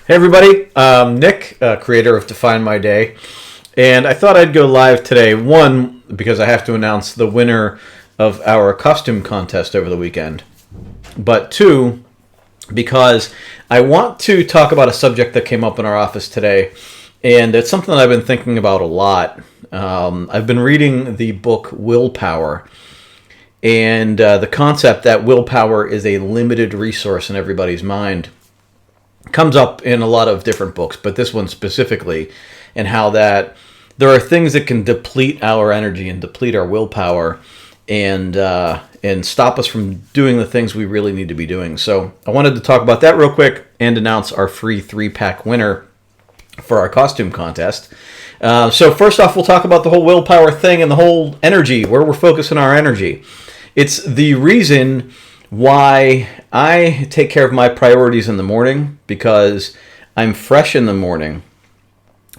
Hey everybody, Nick, creator of Define My Day, and I thought I'd go live today. One, because I have to announce the winner of our costume contest over the weekend, but two, because I want to talk about a subject that came up in our office today, and it's something that I've been thinking about a lot. I've been reading the book Willpower, and the concept that willpower is a limited resource in everybody's mind comes up in a lot of different books, but this one specifically, and how that there are things that can deplete our energy and deplete our willpower, and stop us from doing the things we really need to be doing. So I wanted to talk about that real quick and announce our free 3-pack winner for our costume contest. So first off, we'll talk about the whole willpower thing and the whole energy, where we're focusing our energy. It's the reason why I take care of my priorities in the morning, because I'm fresh in the morning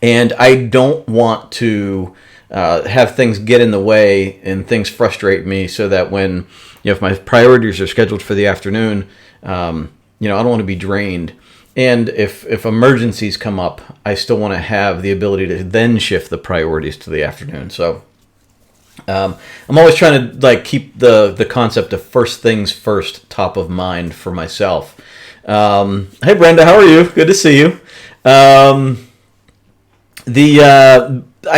and I don't want to have things get in the way and things frustrate me, so that when, if my priorities are scheduled for the afternoon, I don't want to be drained. And if emergencies come up, I still want to have the ability to then shift the priorities to the afternoon. So I'm always trying to keep the concept of first things first top of mind for myself. Hey Brenda, how are you? Good to see you. I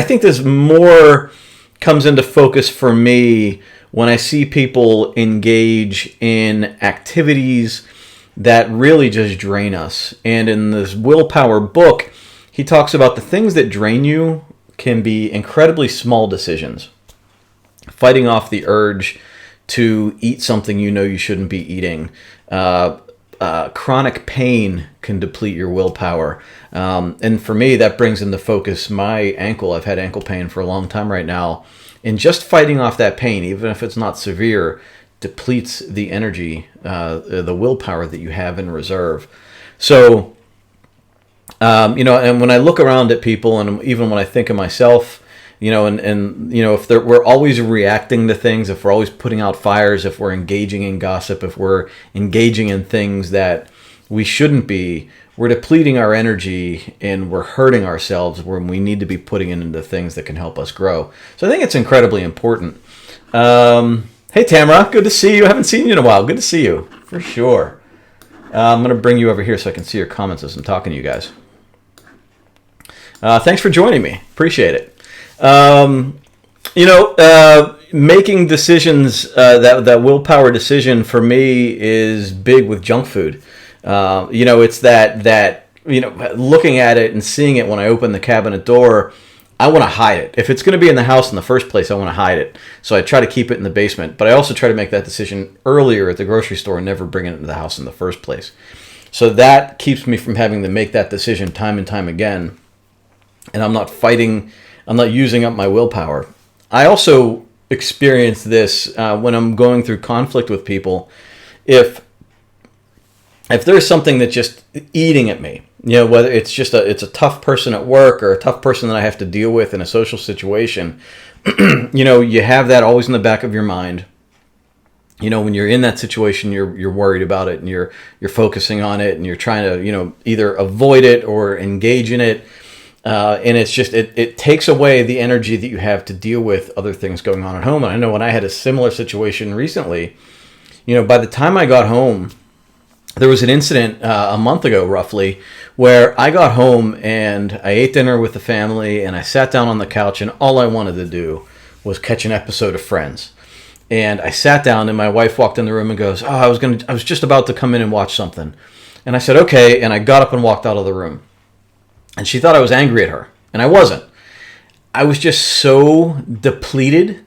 think there's more comes into focus for me when I see people engage in activities that really just drain us. And in this Willpower book, he talks about the things that drain you can be incredibly small decisions. Fighting off the urge to eat something you shouldn't be eating. Chronic pain can deplete your willpower. And for me, that brings into focus my ankle. I've had ankle pain for a long time right now. And just fighting off that pain, even if it's not severe, depletes the energy, the willpower that you have in reserve. So, and when I look around at people, and even when I think of myself, if we're always reacting to things, if we're always putting out fires, if we're engaging in gossip, if we're engaging in things that we shouldn't be, we're depleting our energy and we're hurting ourselves when we need to be putting it into things that can help us grow. So I think it's incredibly important. Hey Tamara, good to see you. I haven't seen you in a while. Good to see you, for sure. I'm going to bring you over here so I can see your comments as I'm talking to you guys. Thanks for joining me. Appreciate it. Making decisions, that willpower decision for me is big with junk food. It's that looking at it and seeing it when I open the cabinet door, I want to hide it. If it's going to be in the house in the first place, I want to hide it. So I try to keep it in the basement, but I also try to make that decision earlier at the grocery store and never bring it into the house in the first place. So that keeps me from having to make that decision time and time again. And I'm not using up my willpower. I also experience this when I'm going through conflict with people. If there's something that's just eating at me, whether it's just it's a tough person at work or a tough person that I have to deal with in a social situation, you have that always in the back of your mind. When you're in that situation, you're worried about it and you're focusing on it and you're trying to either avoid it or engage in it. And it's just, it takes away the energy that you have to deal with other things going on at home. And I know when I had a similar situation recently, by the time I got home, there was an incident a month ago roughly where I got home and I ate dinner with the family and I sat down on the couch and all I wanted to do was catch an episode of Friends. And I sat down and my wife walked in the room and goes, I was just about to come in and watch something. And I said, okay. And I got up and walked out of the room. And she thought I was angry at her. And I wasn't. I was just so depleted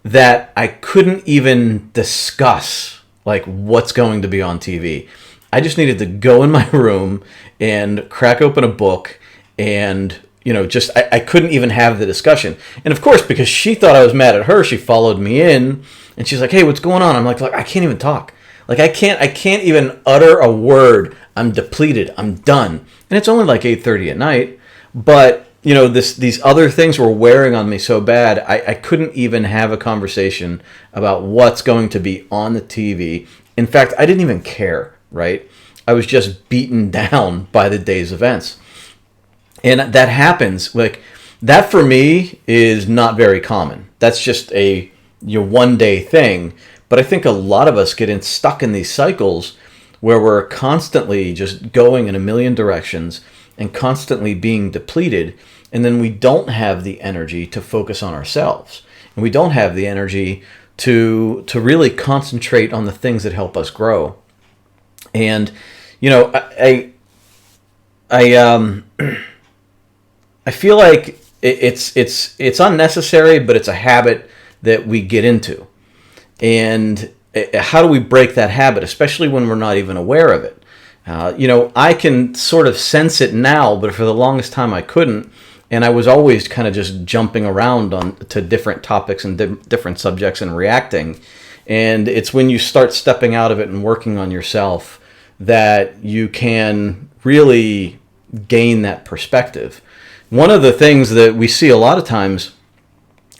that I couldn't even discuss what's going to be on TV. I just needed to go in my room and crack open a book and, I couldn't even have the discussion. And of course, because she thought I was mad at her, she followed me in and she's like, hey, what's going on? I'm like, I can't even talk. I can't even utter a word. I'm depleted. I'm done. And it's only 8:30 at night. But, these other things were wearing on me so bad, I couldn't even have a conversation about what's going to be on the TV. In fact, I didn't even care, right? I was just beaten down by the day's events. And that happens, like, that for me is not very common. That's just a one day thing. But I think a lot of us get stuck in these cycles where we're constantly just going in a million directions and constantly being depleted. And then we don't have the energy to focus on ourselves. And we don't have the energy to really concentrate on the things that help us grow. And, you know, I feel like it's unnecessary, but it's a habit that we get into. And how do we break that habit, especially when we're not even aware of it? You know, I can sort of sense it now, but for the longest time I couldn't. And I was always kind of just jumping around to different topics and different subjects and reacting. And it's when you start stepping out of it and working on yourself that you can really gain that perspective. One of the things that we see a lot of times,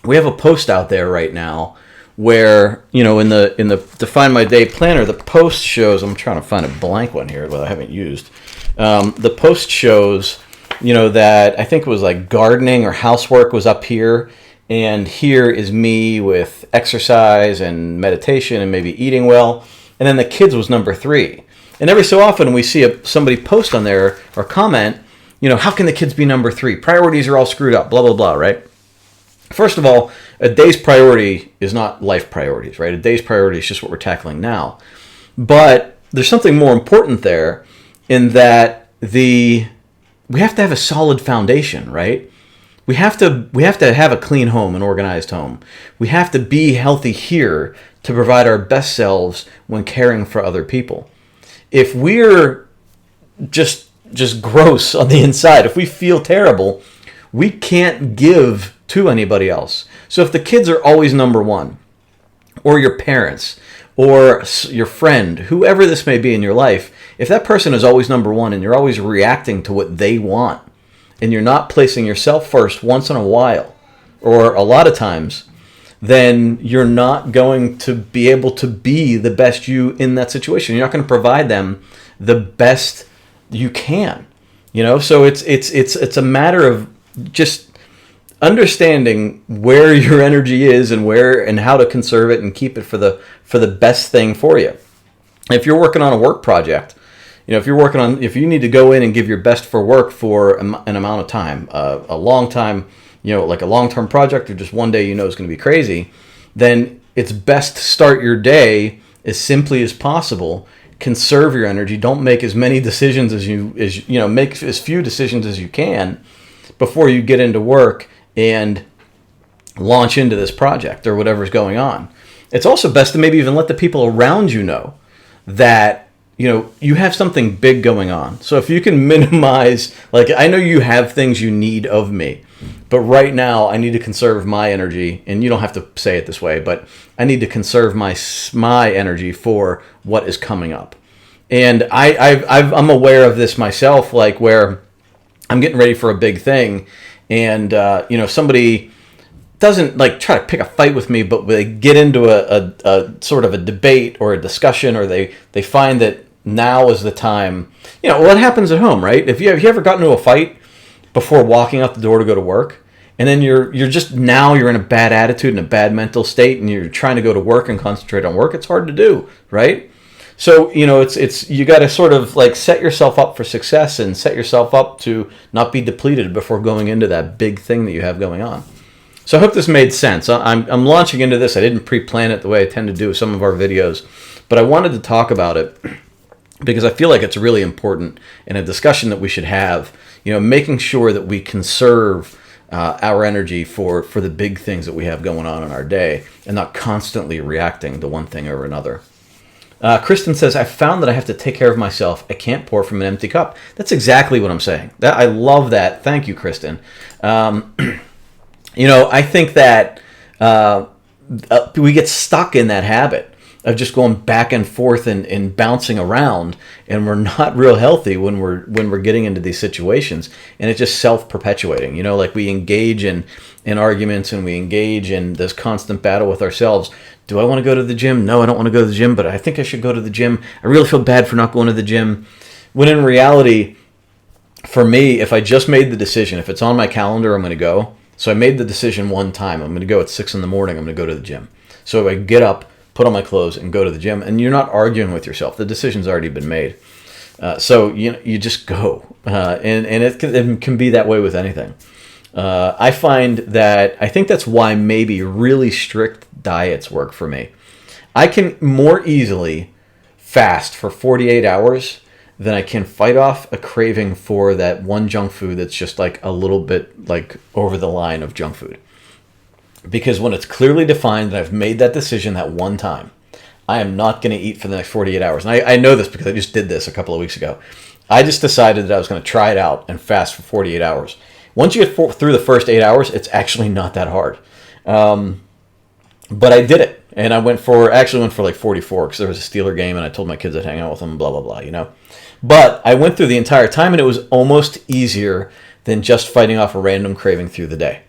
we have a post out there right now where, you know, in the Define My Day planner, the post shows, I'm trying to find a blank one here that I haven't used. The post shows, you know, that I think it was like gardening or housework was up here, and here is me with exercise and meditation and maybe eating well, and then the kids was number 3. And every so often we see somebody post on there or comment, you know, how can the kids be number 3? Priorities are all screwed up, blah, blah, blah, right? First of all, a day's priority is not life priorities, right? A day's priority is just what we're tackling now. But there's something more important there in that we have to have a solid foundation, right? We have to have a clean home, an organized home. We have to be healthy here to provide our best selves when caring for other people. If we're just gross on the inside, if we feel terrible, we can't give to anybody else. So if the kids are always number 1, or your parents, or your friend, whoever this may be in your life, if that person is always number 1 and you're always reacting to what they want, and you're not placing yourself first once in a while, or a lot of times, then you're not going to be able to be the best you in that situation. You're not going to provide them the best you can. You know, so it's a matter of just understanding where your energy is and how to conserve it and keep it for the best thing for you. If you're working on a work project, you know, if you need to go in and give your best for work for an amount of time, a long time, you know, like a long-term project, or just one day you know is going to be crazy, then it's best to start your day as simply as possible. Conserve your energy. Don't make as many decisions as you know, make as few decisions as you can before you get into work and launch into this project or whatever's going on. It's also best to maybe even let the people around you know that, you know, you have something big going on. So if you can minimize, like, I know you have things you need of me, but right now I need to conserve my energy, and you don't have to say it this way, but I need to conserve my energy for what is coming up. And I'm aware of this myself, like where I'm getting ready for a big thing, and you know, somebody doesn't like try to pick a fight with me, but they get into a sort of a debate or a discussion, or they find that now is the time. You know, what happens at home, right? Have you ever gotten into a fight before walking out the door to go to work, and then you're in a bad attitude and a bad mental state, and you're trying to go to work and concentrate on work? It's hard to do, right? So, you know, it's you got to sort of like set yourself up for success and set yourself up to not be depleted before going into that big thing that you have going on. So I hope this made sense. I'm launching into this. I didn't pre-plan it the way I tend to do with some of our videos, but I wanted to talk about it because I feel like it's really important in a discussion that we should have, you know, making sure that we conserve our energy for the big things that we have going on in our day and not constantly reacting to one thing or another. Kristen says, I found that I have to take care of myself. I can't pour from an empty cup. That's exactly what I'm saying. I love that. Thank you, Kristen. You know, I think that we get stuck in that habit. of just going back and forth and bouncing around, and we're not real healthy when we're getting into these situations, and it's just self-perpetuating. Like we engage in arguments, and we engage in this constant battle with ourselves. Do I want to go to the gym? No, I don't want to go to the gym, but I think I should go to the gym. I really feel bad for not going to the gym. When in reality, for me, if I just made the decision, if it's on my calendar, I'm going to go. So I made the decision one time. I'm going to go at 6 in the morning. I'm going to go to the gym. So I get up, put on my clothes, and go to the gym. And you're not arguing with yourself. The decision's already been made. So you just go. And it can be that way with anything. I find that, I think that's why maybe really strict diets work for me. I can more easily fast for 48 hours than I can fight off a craving for that one junk food that's just like a little bit like over the line of junk food. Because when it's clearly defined and I've made that decision that one time, I am not going to eat for the next 48 hours. And I know this because I just did this a couple of weeks ago. I just decided that I was going to try it out and fast for 48 hours. Once you get through the first 8 hours, it's actually not that hard. But I did it. And I went for like 44 because there was a Steeler game and I told my kids I'd hang out with them, blah, blah, blah, But I went through the entire time, and it was almost easier than just fighting off a random craving through the day.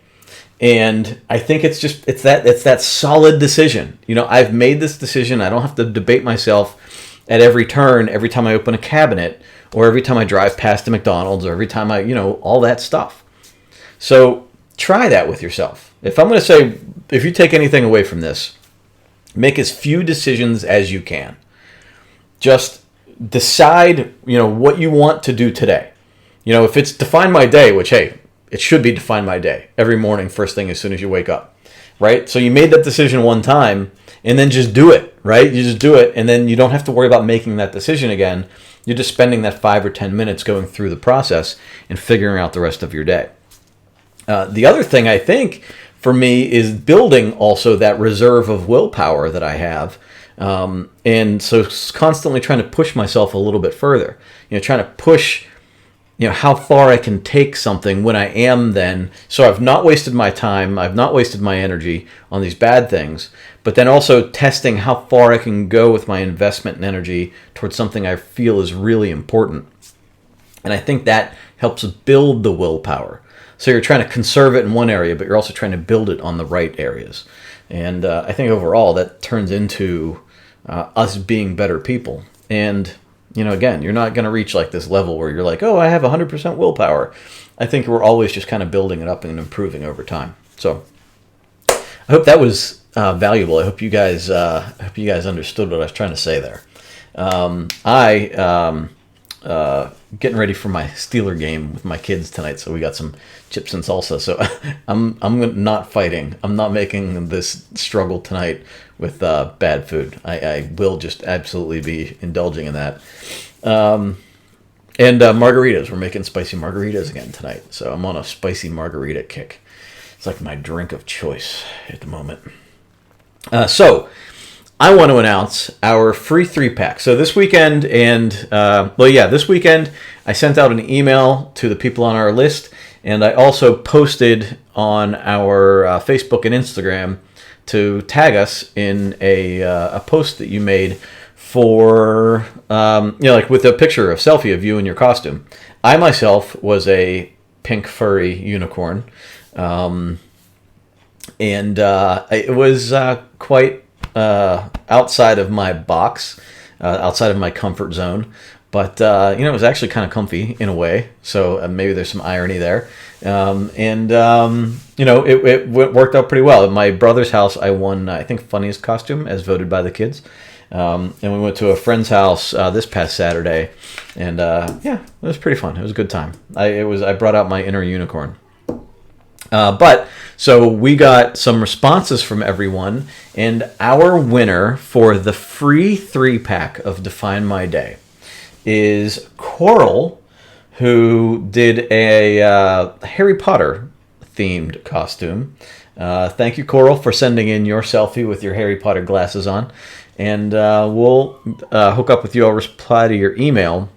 And I think it's that solid decision. I've made this decision. I don't have to debate myself at every turn, every time I open a cabinet, or every time I drive past a McDonald's, or every time I, all that stuff. So try that with yourself. If I'm going to say, if you take anything away from this, make as few decisions as you can. Just decide, what you want to do today. If it's define my day, which, hey, it should be define my day every morning, first thing as soon as you wake up, right? So you made that decision one time, and then just do it, right? You just do it, and then you don't have to worry about making that decision again. You're just spending that 5 or 10 minutes going through the process and figuring out the rest of your day. The other thing I think for me is building also that reserve of willpower that I have. And so constantly trying to push myself a little bit further, trying to push, how far I can take something when I am then. So I've not wasted my time. I've not wasted my energy on these bad things, but then also testing how far I can go with my investment and energy towards something I feel is really important. And I think that helps build the willpower. So you're trying to conserve it in one area, but you're also trying to build it on the right areas. And I think overall that turns into us being better people. And, again, you're not going to reach like this level where you're like, oh, I have 100% willpower. I think we're always just kind of building it up and improving over time. So I hope that was valuable. I hope you guys understood what I was trying to say there. Getting ready for my Steeler game with my kids tonight, so we got some chips and salsa. So I'm not fighting. I'm not making this struggle tonight with bad food. I will just absolutely be indulging in that. And margaritas. We're making spicy margaritas again tonight, so I'm on a spicy margarita kick. It's like my drink of choice at the moment. So I want to announce our free 3-pack. So this weekend this weekend I sent out an email to the people on our list, and I also posted on our Facebook and Instagram to tag us in a post that you made for, like with a picture, a selfie of you in your costume. I myself was a pink furry unicorn, and it was quite outside of my box, outside of my comfort zone. But, it was actually kind of comfy in a way. So maybe there's some irony there. It worked out pretty well. At my brother's house, I won, I think, funniest costume as voted by the kids. And we went to a friend's house this past Saturday. And, it was pretty fun. It was a good time. I brought out my inner unicorn. So we got some responses from everyone, and our winner for the free 3-pack of Define My Day is Coral, who did a Harry Potter themed costume. Thank you, Coral, for sending in your selfie with your Harry Potter glasses on, and we'll hook up with you. I'll reply to your email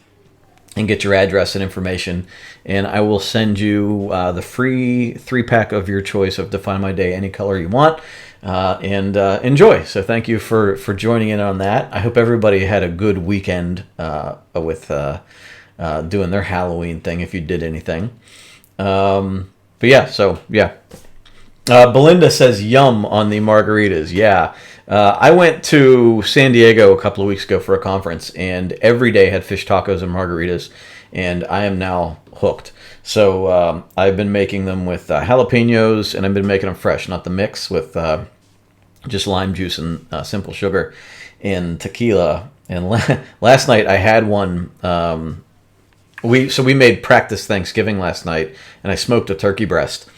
and get your address and information, and I will send you the free 3-pack of your choice of Define My Day, any color you want. and enjoy. So thank you for joining in on that. I hope everybody had a good weekend with doing their Halloween thing, if you did anything. But yeah, so yeah. Belinda says yum on the margaritas. Yeah. I went to San Diego a couple of weeks ago for a conference, and every day had fish tacos and margaritas, and I am now hooked. So I've been making them with jalapenos, and I've been making them fresh, not the mix, with just lime juice and simple sugar and tequila. And last night I had one. We made practice Thanksgiving last night, and I smoked a turkey breast.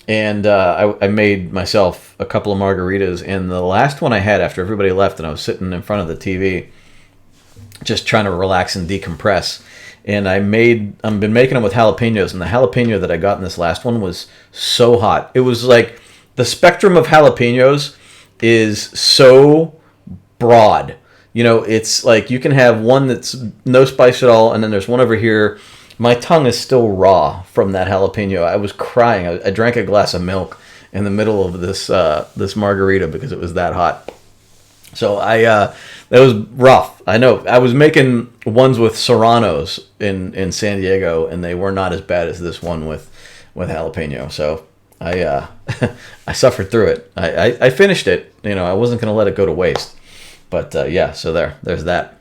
And I made myself a couple of margaritas, and the last one I had after everybody left, and I was sitting in front of the TV, just trying to relax and decompress. And I've been making them with jalapenos, and the jalapeno that I got in this last one was so hot. It was like the spectrum of jalapenos is so broad. You know, it's like you can have one that's no spice at all, and then there's one over here. My tongue is still raw from that jalapeno. I was crying. I drank a glass of milk in the middle of this margarita because it was that hot. So that was rough. I know. I was making ones with serranos in San Diego, and they were not as bad as this one with jalapeno. So I I suffered through it. I finished it. You know, I wasn't going to let it go to waste. But yeah, so there's that.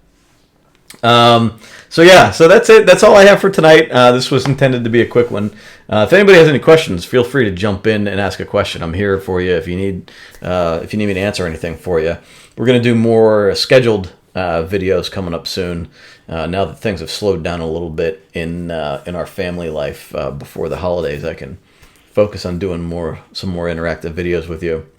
So that's it. That's all I have for tonight. This was intended to be a quick one. If anybody has any questions, feel free to jump in and ask a question. I'm here for you if you need me to answer anything for you. We're going to do more scheduled videos coming up soon. Now that things have slowed down a little bit in our family life before the holidays, I can focus on doing some more interactive videos with you.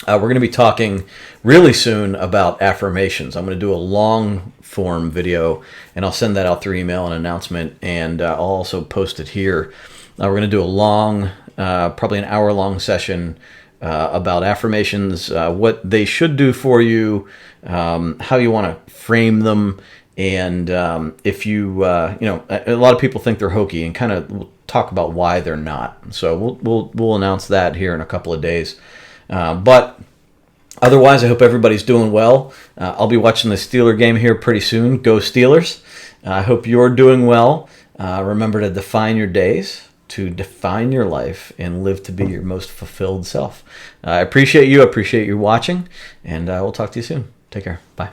We're going to be talking really soon about affirmations. I'm going to do a long form video, and I'll send that out through email, an announcement, and I'll also post it here. We're going to do a long, probably an hour-long session about affirmations, what they should do for you, how you want to frame them, and if you know, a lot of people think they're hokey, and kind of we'll talk about why they're not. So we'll announce that here in a couple of days. But otherwise, I hope everybody's doing well. I'll be watching the Steeler game here pretty soon. Go Steelers. I hope you're doing well. Remember to define your days, to define your life, and live to be your most fulfilled self. I appreciate you. I appreciate you watching, and we'll talk to you soon. Take care. Bye.